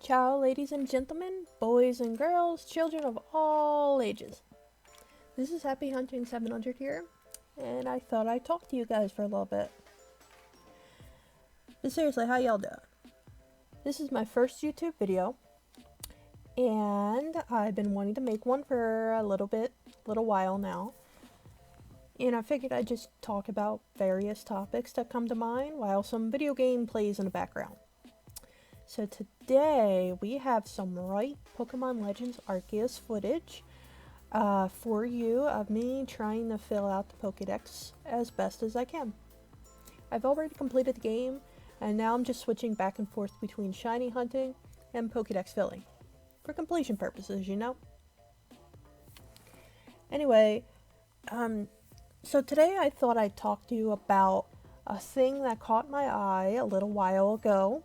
Ciao, ladies and gentlemen, boys and girls, children of all ages. This is Happy Hunting 700 here, and I thought I'd talk to you guys for a little bit. But seriously, how y'all doing? This is my first YouTube video, and I've been wanting to make one for a little while now. And I figured I'd just talk about various topics that come to mind while some video game plays in the background. So today we have some right Pokemon Legends Arceus footage for you of me trying to fill out the Pokédex as best as I can. I've already completed the game, and now I'm just switching back and forth between shiny hunting and Pokédex filling. For completion purposes, you know? Anyway, so today I thought I'd talk to you about a thing that caught my eye a little while ago.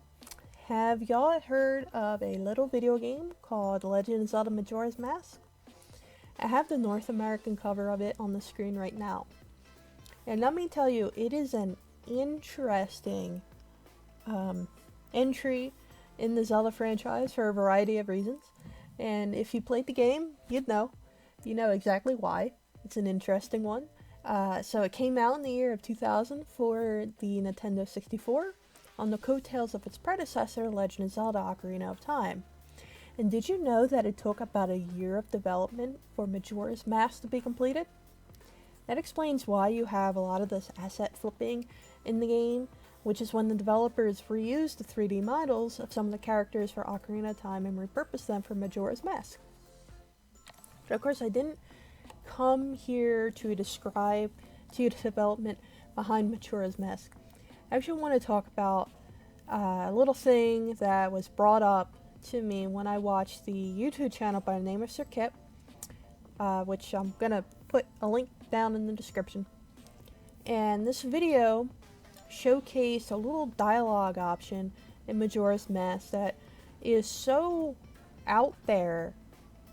Have y'all heard of a little video game called Legend of Zelda Majora's Mask? I have the North American cover of it on the screen right now. And let me tell you, it is an interesting entry in the Zelda franchise for a variety of reasons. And if you played the game, you'd know. You know exactly why. It's an interesting one. So it came out in the year of 2000 for the Nintendo 64. On the coattails of its predecessor, Legend of Zelda Ocarina of Time. And did you know that it took about a year of development for Majora's Mask to be completed? That explains why you have a lot of this asset flipping in the game, which is when the developers reused the 3D models of some of the characters for Ocarina of Time and repurposed them for Majora's Mask. But of course, I didn't come here to describe to you the development behind Majora's Mask. I actually want to talk about a little thing that was brought up to me when I watched the YouTube channel by the name of Sir Kip, which I'm going to put a link down in the description. And this video showcased a little dialogue option in Majora's Mask that is so out there,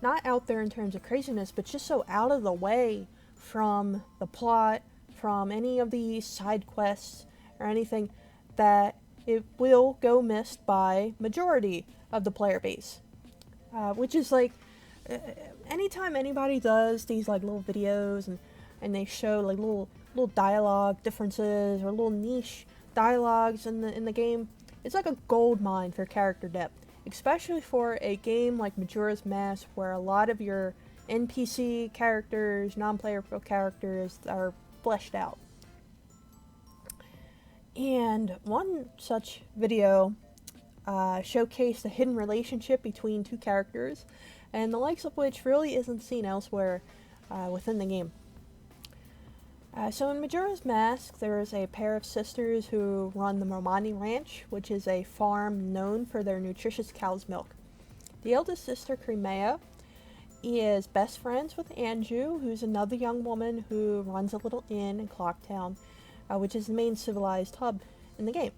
not out there in terms of craziness, but just so out of the way from the plot, from any of the side quests, or anything, that it will go missed by majority of the player base. Which is like, anytime anybody does these like little videos and they show like little dialogue differences or little niche dialogues in the game, it's like a gold mine for character depth, especially for a game like Majora's Mask where a lot of your NPC characters, non-playable characters are fleshed out. And one such video showcased a hidden relationship between two characters, and the likes of which really isn't seen elsewhere within the game. So in Majora's Mask, there is a pair of sisters who run the Romani Ranch, which is a farm known for their nutritious cow's milk. The eldest sister, Crimea, is best friends with Anju, who's another young woman who runs a little inn in Clocktown, which is the main civilized hub in the game.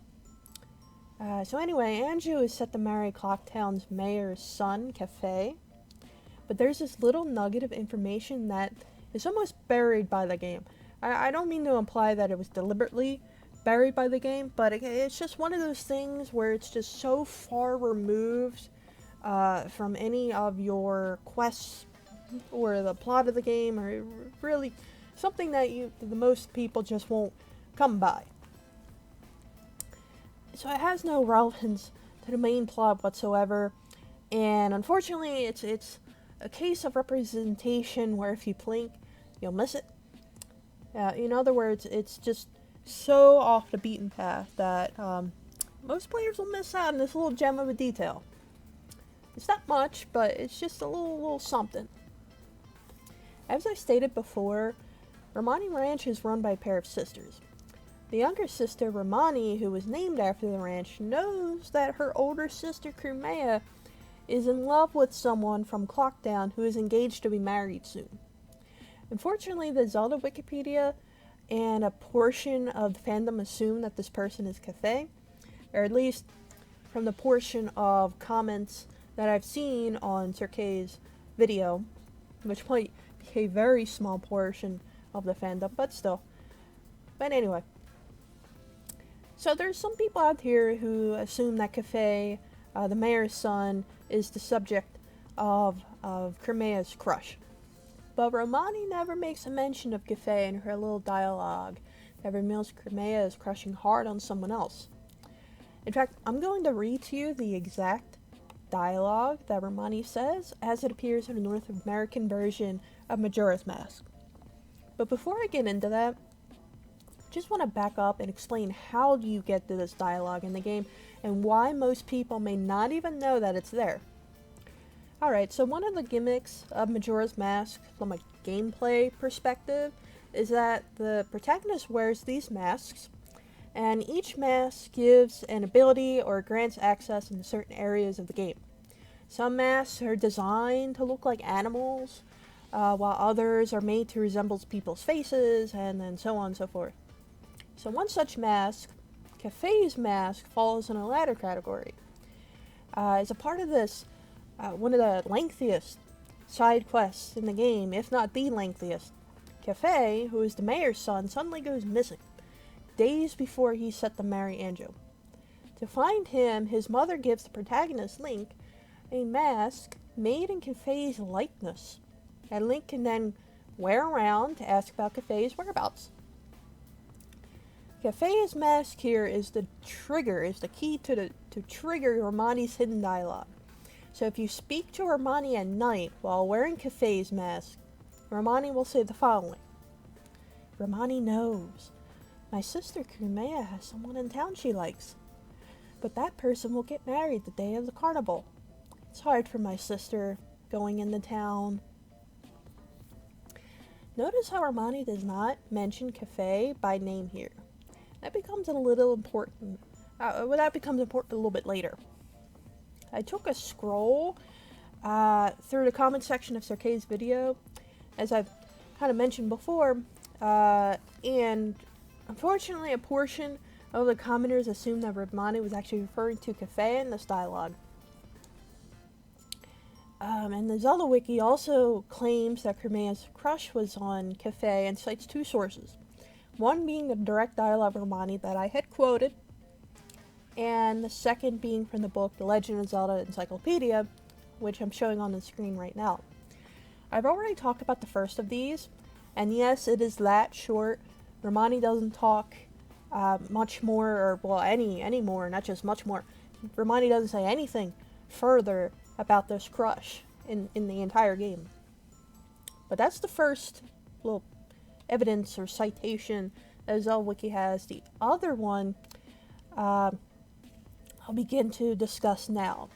So anyway, Anju is set to marry Clocktown's mayor's son, Kafei, but there's this little nugget of information that is almost buried by the game. I don't mean to imply that it was deliberately buried by the game, but it's just one of those things where it's just so far removed from any of your quests or the plot of the game, or really something that the most people just won't come by. So it has no relevance to the main plot whatsoever, and unfortunately it's a case of representation where if you blink, you'll miss it. In other words, it's just so off the beaten path that most players will miss out on this little gem of a detail. It's not much, but it's just a little something. As I stated before, Romani Ranch is run by a pair of sisters. The younger sister, Romani, who was named after the ranch, knows that her older sister, Crimea, is in love with someone from Clocktown who is engaged to be married soon. Unfortunately, the Zelda Wikipedia and a portion of the fandom assume that this person is Kafei, or at least from the portion of comments that I've seen on Sir K's video, which might be a very small portion of the fandom, but still. But anyway. So there's some people out here who assume that Kafei the mayor's son, is the subject of Crimea's crush. But Romani never makes a mention of Kafei in her little dialogue that reveals Crimea is crushing hard on someone else. In fact, I'm going to read to you the exact dialogue that Romani says as it appears in the North American version of Majora's Mask. But before I get into that, I just want to back up and explain how do you get to this dialogue in the game and why most people may not even know that it's there. Alright, so one of the gimmicks of Majora's Mask from a gameplay perspective is that the protagonist wears these masks, and each mask gives an ability or grants access in certain areas of the game. Some masks are designed to look like animals, while others are made to resemble people's faces, and then so on and so forth. So one such mask, Kafei's mask, falls in a latter category. As a part of this, one of the lengthiest side quests in the game, if not the lengthiest, Kafei, who is the mayor's son, suddenly goes missing, days before he's set to marry Anjo. To find him, his mother gives the protagonist, Link, a mask made in Kafei's likeness, and Link can then wear around to ask about Kafei's whereabouts. Kafei's mask here is the key to trigger Romani's hidden dialogue. So if you speak to Romani at night while wearing Kafei's mask, Romani will say the following. Romani knows. My sister Crimea has someone in town she likes. But that person will get married the day of the carnival. It's hard for my sister going into town. Notice how Romani does not mention Kafei by name here. That becomes a little important. That becomes important a little bit later. I took a scroll through the comment section of Sarkay's video, as I've kind of mentioned before, and unfortunately a portion of the commenters assumed that Romani was actually referring to Kafei in this dialogue. And the Zelda Wiki also claims that Crimea's crush was on Kafei and cites two sources. One being the direct dialogue of Romani that I had quoted, and the second being from the book The Legend of Zelda Encyclopedia, which I'm showing on the screen right now. I've already talked about the first of these, and yes, it is that short. Romani doesn't talk much more, or well, any more, not just much more. Romani doesn't say anything further about this crush in the entire game. But that's the first little evidence or citation that Zelda Wiki has. The other one I'll begin to discuss now.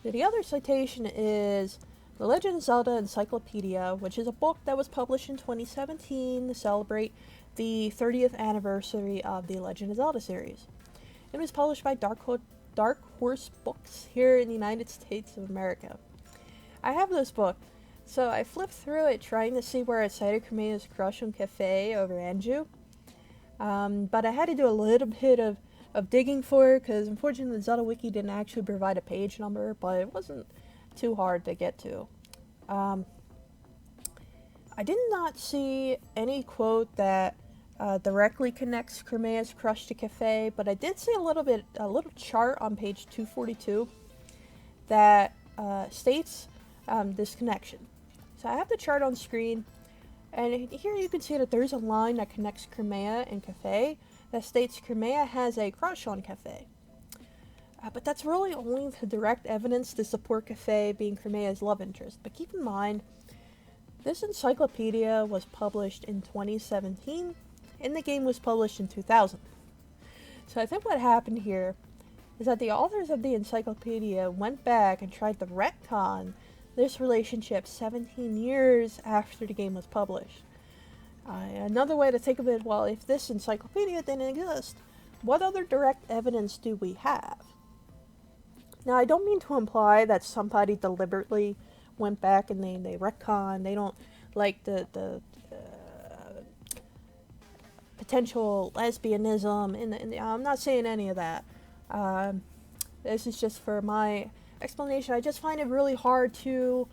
The other citation is The Legend of Zelda Encyclopedia, which is a book that was published in 2017 to celebrate the 30th anniversary of the Legend of Zelda series. It was published by Dark Horse Books here in the United States of America. I have this book, so I flipped through it trying to see where it cited Crimea's crush on Kafei over Anju. But I had to do a little bit of digging for it, because unfortunately the Zelda Wiki didn't actually provide a page number, but it wasn't too hard to get to. I did not see any quote that directly connects Crimea's crush to Kafei, but I did see a little chart on page 242 that states this connection. So I have the chart on screen, and here you can see that there's a line that connects Crimea and Kafei that states Crimea has a crush on Kafei. But that's really only the direct evidence to support Kafei being Crimea's love interest. But keep in mind, this encyclopedia was published in 2017, and the game was published in 2000. So I think what happened here is that the authors of the encyclopedia went back and tried to retcon this relationship 17 years after the game was published. Another way to think of it, well, if this encyclopedia didn't exist, what other direct evidence do we have? Now, I don't mean to imply that somebody deliberately went back and they retcon, they don't like the potential lesbianism, and I'm not saying any of that. This is just for my explanation. I just find it really hard to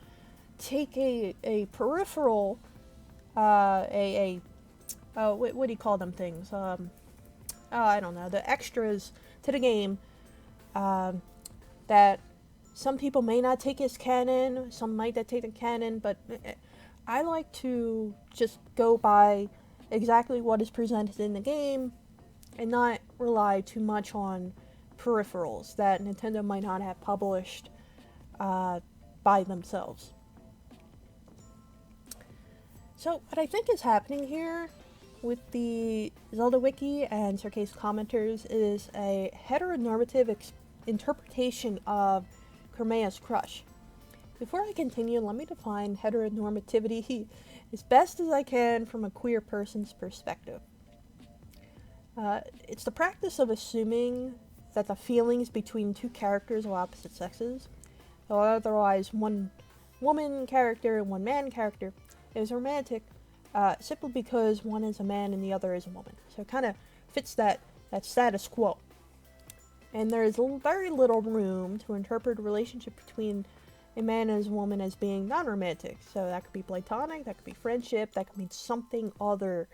take a peripheral what do you call them things? I don't know, the extras to the game, that some people may not take as canon, some might not take the canon, but I like to just go by exactly what is presented in the game and not rely too much on peripherals that Nintendo might not have published by themselves. So what I think is happening here with the Zelda Wiki and Circase commenters is a heteronormative interpretation of Crimea's crush. Before I continue, let me define heteronormativity as best as I can from a queer person's perspective. It's the practice of assuming that the feelings between two characters of opposite sexes, or otherwise one woman character and one man character, is romantic simply because one is a man and the other is a woman. So it kind of fits that status quo. And there is very little room to interpret a relationship between a man and his woman as being non-romantic. So that could be platonic, that could be friendship, that could mean something other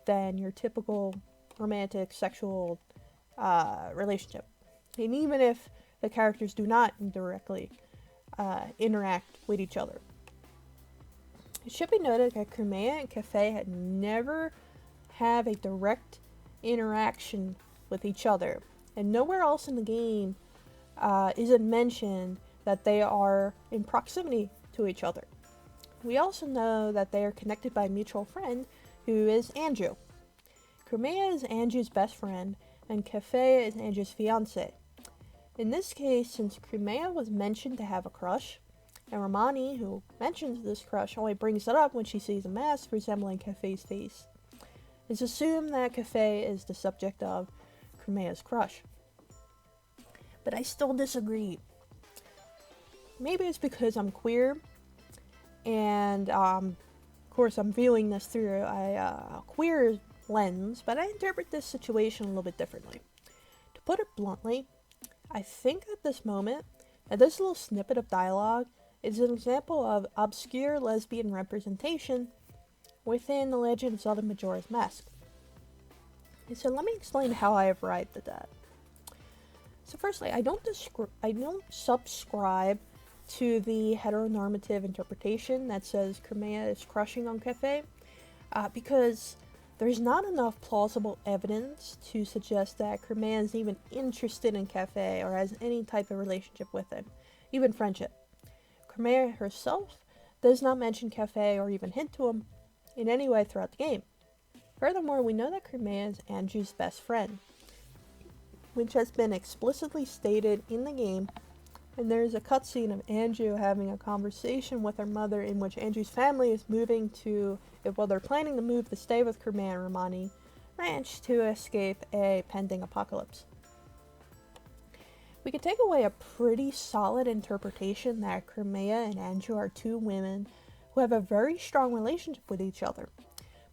than your typical romantic sexual relationship. And even if the characters do not directly interact with each other. It should be noted that Crimea and Kafei had never have a direct interaction with each other, and nowhere else in the game is it mentioned that they are in proximity to each other. We also know that they are connected by a mutual friend who is Anju. Crimea is Anju's best friend, and Kafei is Anju's fiancé. In this case, since Crimea was mentioned to have a crush, and Romani, who mentions this crush, only brings it up when she sees a mask resembling Kafei's face, it's assumed that Kafei is the subject of Crimea's crush. But I still disagree. Maybe it's because I'm queer, and of course I'm viewing this through a queer lens, but I interpret this situation a little bit differently. To put it bluntly, I think at this moment, that this little snippet of dialogue is an example of obscure lesbian representation within the Legend of Zelda Majora's Mask. And so let me explain how I have arrived at that. So firstly, I don't subscribe to the heteronormative interpretation that says Crimea is crushing on Kafei, because there's not enough plausible evidence to suggest that Crimea is even interested in Kafei or has any type of relationship with him, even friendship. Crimea herself does not mention Kafei or even hint to him in any way throughout the game. Furthermore, we know that Crimea is Anju's best friend, which has been explicitly stated in the game, and there is a cutscene of Anju having a conversation with her mother in which Anju's family is moving to, they're planning to move to stay with Crimea and Romani Ranch to escape a pending apocalypse. We can take away a pretty solid interpretation that Crimea and Anju are two women who have a very strong relationship with each other.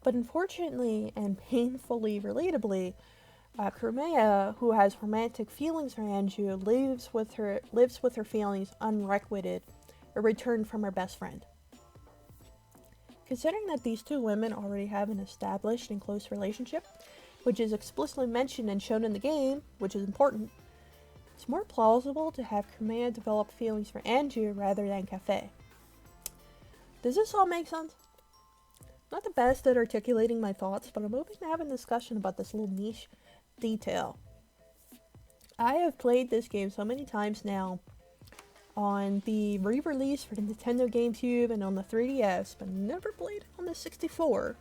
But unfortunately and painfully relatably, Crimea, who has romantic feelings for Anju, lives with her feelings unrequited, a return from her best friend. Considering that these two women already have an established and close relationship, which is explicitly mentioned and shown in the game, which is important, it's more plausible to have Crimea develop feelings for Anju rather than Kafei. Does this all make sense? Not the best at articulating my thoughts, but I'm open to have a discussion about this little niche detail. I have played this game so many times now on the re-release for the Nintendo GameCube and on the 3DS, but never played it on the 64.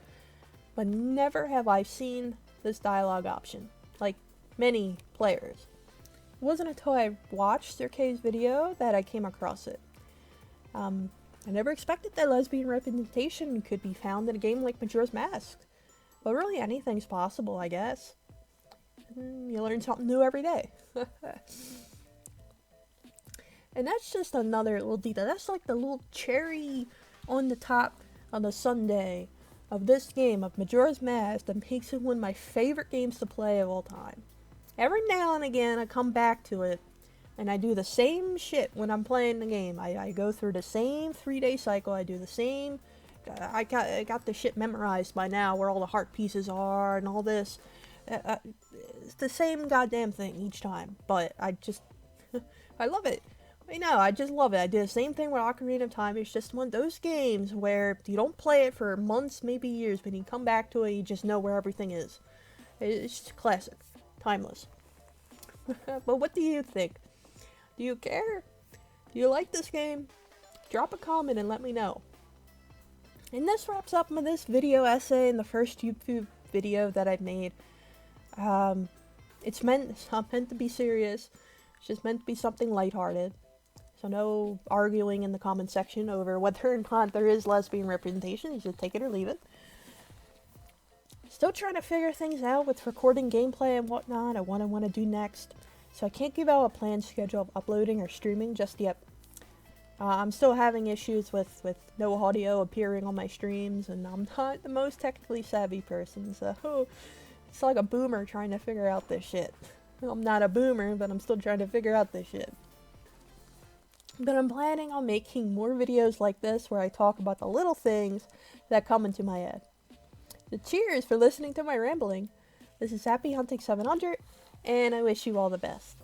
But never have I seen this dialogue option, like many players. It wasn't until I watched Circai's video that I came across it. I never expected that lesbian representation could be found in a game like Majora's Mask. But really anything's possible, I guess. You learn something new every day. And that's just another little detail. That's like the little cherry on the top of the sundae of this game, of Majora's Mask, that makes it one of my favorite games to play of all time. Every now and again, I come back to it, and I do the same shit when I'm playing the game. I go through the same 3-day cycle. I do the same. I got the shit memorized by now, where all the heart pieces are and all this. It's the same goddamn thing each time. But I just, I love it. I know, I just love it. I did the same thing with Ocarina of Time. It's just one of those games where you don't play it for months, maybe years, but you come back to it, you just know where everything is. It's just classic. Timeless. But what do you think? Do you care? Do you like this game? Drop a comment and let me know. And this wraps up this video essay and the first YouTube video that I've made. It's not meant to be serious. It's just meant to be something lighthearted. So no arguing in the comment section over whether or not there is lesbian representation. You just take it or leave it. Still trying to figure things out with recording gameplay and whatnot, and what I want to do next. So I can't give out a planned schedule of uploading or streaming just yet. I'm still having issues with no audio appearing on my streams, and I'm not the most technically savvy person, so it's like a boomer trying to figure out this shit. I'm not a boomer, but I'm still trying to figure out this shit. But I'm planning on making more videos like this where I talk about the little things that come into my head. So cheers for listening to my rambling. This is Happy Hunting 700, and I wish you all the best.